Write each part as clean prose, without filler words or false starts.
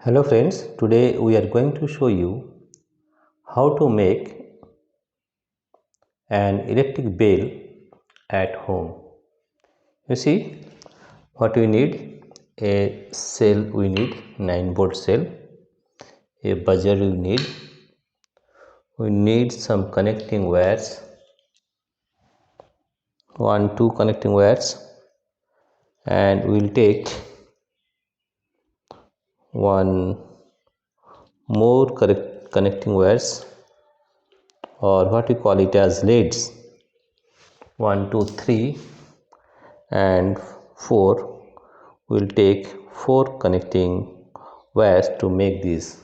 Hello friends, today we are going to show you how to make an electric bell at home. You see what we need: a cell, we need 9-volt cell, a buzzer we need some connecting wires, two connecting wires, and we'll take one more connecting wires, or what we call it as leads, 1 2 3 and 4. We'll take 4 connecting wires to make this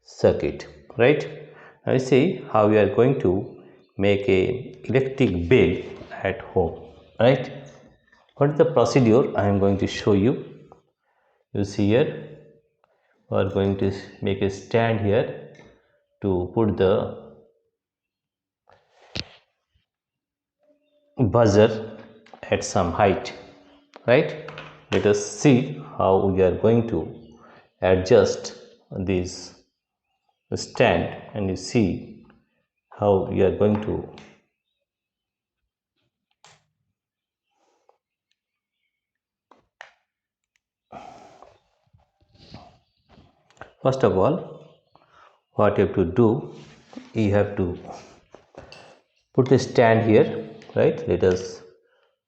circuit, right? Now you see how we are going to make a electric bell at home, right? What is the procedure I am going to show you? You see here, we are going to make a stand here to put the buzzer at some height, right? Let us see how we are going to adjust this stand, and you see how we are going to first of all, what you have to do, you have to put the stand here, right? Let us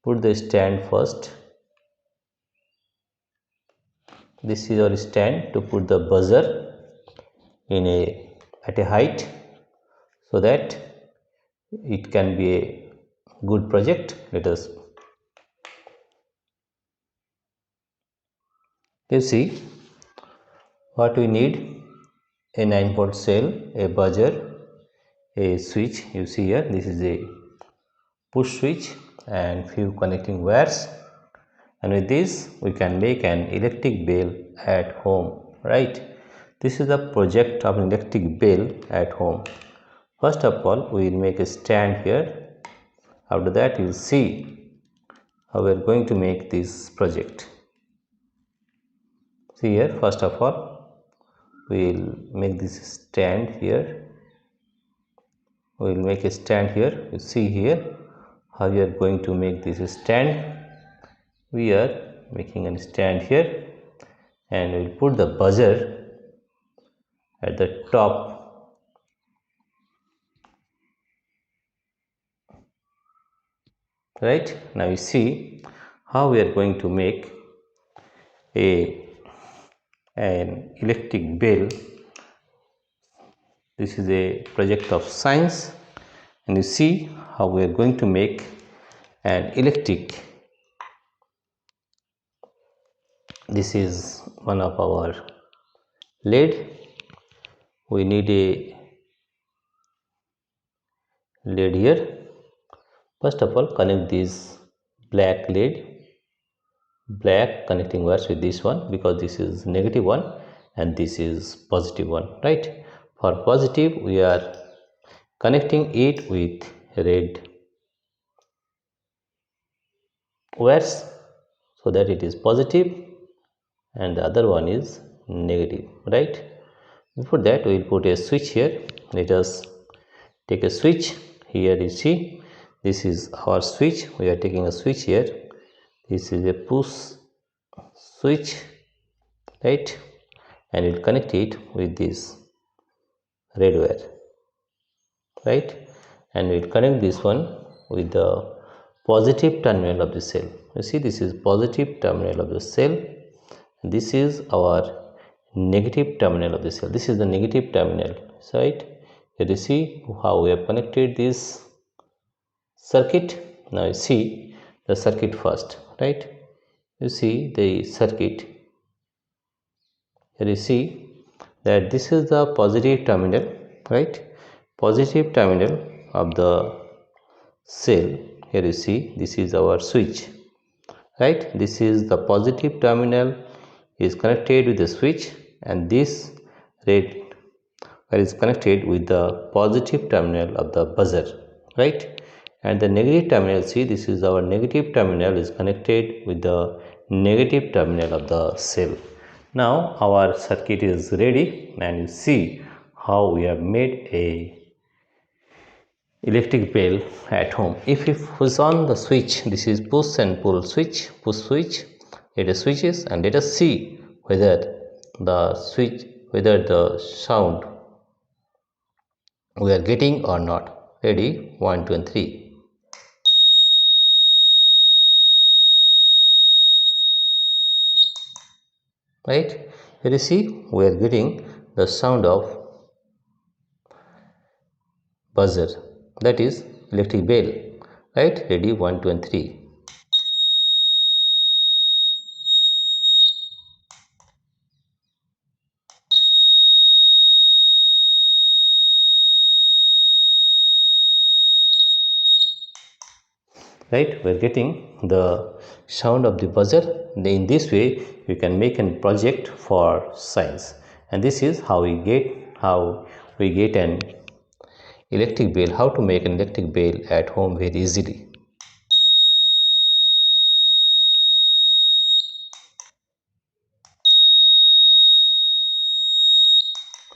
put the stand first. This is our stand to put the buzzer in a at a height, so that it can be a good project. Let us you see what we need: a 9-volt cell, a buzzer, a switch. You see here, this is a push switch and few connecting wires, and with this we can make an electric bell at home, right? This is the project of an electric bell at home. First of all, we will make a stand here. After that, you will see how we are going to make this project. See here, first of all, we will make this stand here. We will make a stand here. You see here how we are going to make this stand. We are making a stand here, and we will put the buzzer at the top, right? Now you see how we are going to make a an electric bell. This is a project of science, and you see how we are going to make an electric. This is one of our lead. We need a lead here. First of all, connect this black lead, black connecting wires with this one, because this is negative one and this is positive one, right? For positive, we are connecting it with red wires, so that it is positive, and the other one is negative, right? Before that, we will put a switch here. Let us take a switch here. You see, this is our switch. We are taking a switch here. This is a push switch, right? And we'll connect it with this red wire, right? And we'll connect this one with the positive terminal of the cell. You see, this is positive terminal of the cell. This is our negative terminal of the cell. This is the negative terminal, right? Here you see how we have connected this circuit. Now you see the circuit first, right? You see the circuit. Here you see that this is the positive terminal, right? Positive terminal of the cell. Here you see, this is our switch, right? This is the positive terminal is connected with the switch, and this red wire is connected with the positive terminal of the buzzer, right? And the negative terminal, see, this is our negative terminal is connected with the negative terminal of the cell. Now our circuit is ready, and you see how we have made a electric bell at home. If we push on the switch, this is push and pull switch, push switch, let us switches and let us see whether the switch, whether the sound we are getting or not. Ready? 1, 2 and 3. Right? Here you see we are getting the sound of buzzer, that is electric bell. Right? Ready? 1, 2 and 3. Right, we're getting the sound of the buzzer. In this way you can make a project for science, and this is how we get an electric bell, how to make an electric bell at home very easily.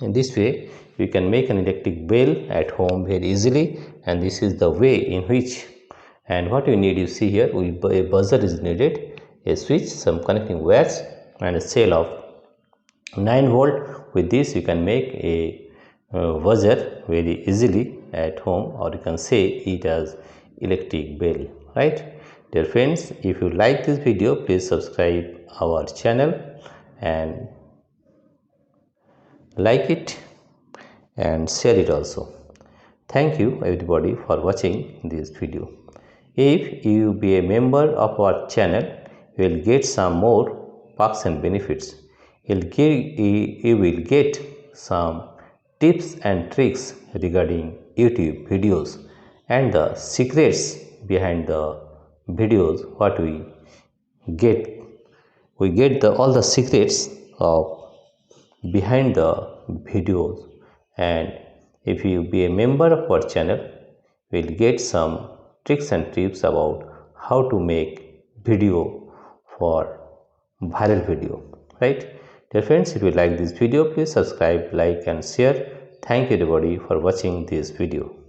In this way you can make an electric bell at home very easily, and this is the way in which. And what you need, you see here, a buzzer is needed, a switch, some connecting wires, and a cell of 9 volt. With this you can make a buzzer very easily at home, or you can say it as electric bell. Right, dear friends, if you like this video, please subscribe our channel and like it and share it also. Thank you everybody for watching this video. If you be a member of our channel, you will get some more perks and benefits. You will get some tips and tricks regarding YouTube videos and the secrets behind the videos. What get we get all the secrets of behind the videos, and if you be a member of our channel, you will get some tricks and tips about how to make video for viral video. Right, dear friends, if you like this video, please subscribe, like and share. Thank you everybody for watching this video.